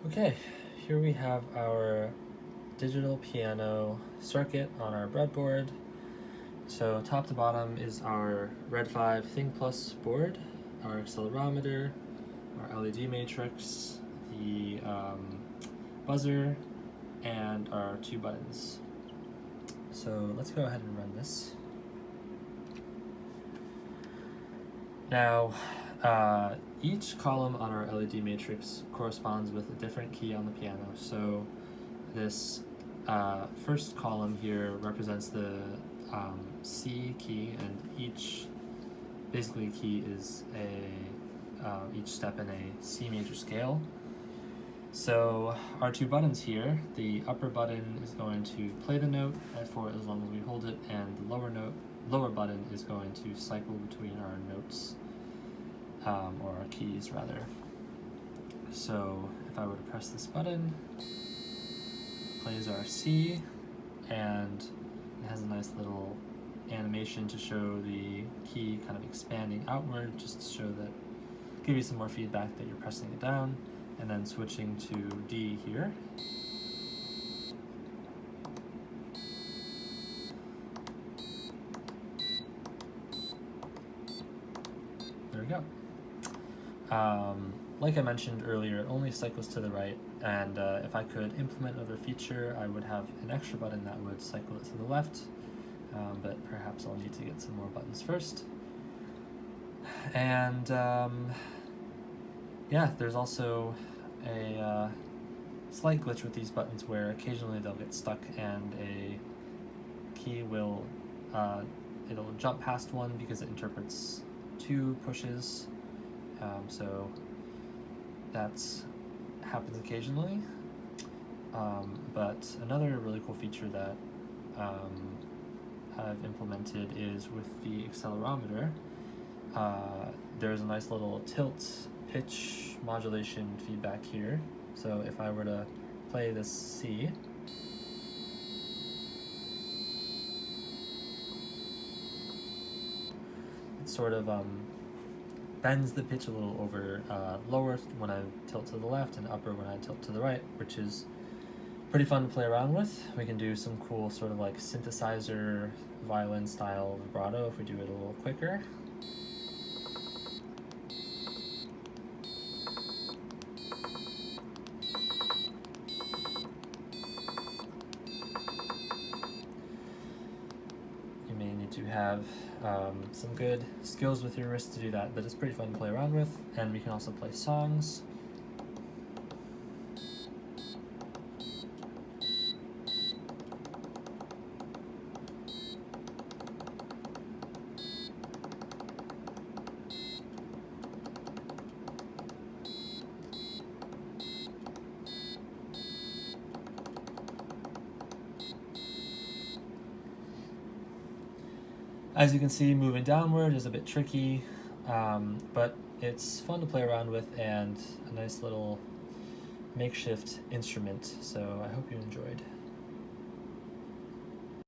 Okay, here we have our digital piano circuit on our breadboard. So top to bottom is our Red 5 Thing Plus board, our accelerometer, our LED matrix, the buzzer, and our 2 buttons. So let's go ahead and run this. Now, each column on our LED matrix corresponds with a different key on the piano. So this first column here represents the C key, and each basically key is each step in a C major scale. So our 2 buttons here, the upper button is going to play the note for as long as we hold it, and the lower button is going to cycle between our notes, or our keys rather. So if I were to press this button, it plays our C, and it has a nice little animation to show the key kind of expanding outward, just to show that, give you some more feedback that you're pressing it down, and then switching to D here. There we go. Like I mentioned earlier, it only cycles to the right, and if I could implement another feature, I would have an extra button that would cycle it to the left, but perhaps I'll need to get some more buttons first. And yeah, there's also a slight glitch with these buttons where occasionally they'll get stuck and a key will, it'll jump past one because it interprets 2 pushes. So that happens occasionally. But another really cool feature that I've implemented is with the accelerometer. There's a nice little tilt pitch modulation feedback here. So if I were to play this C, it sort of bends the pitch a little over, lower when I tilt to the left and upper when I tilt to the right, which is pretty fun to play around with. We can do some cool sort of like synthesizer violin style vibrato if we do it a little quicker. You may need to have some good skills with your wrist to do that, but it's pretty fun to play around with. And we can also play songs. As you can see, moving downward is a bit tricky, but it's fun to play around with and a nice little makeshift instrument, so I hope you enjoyed.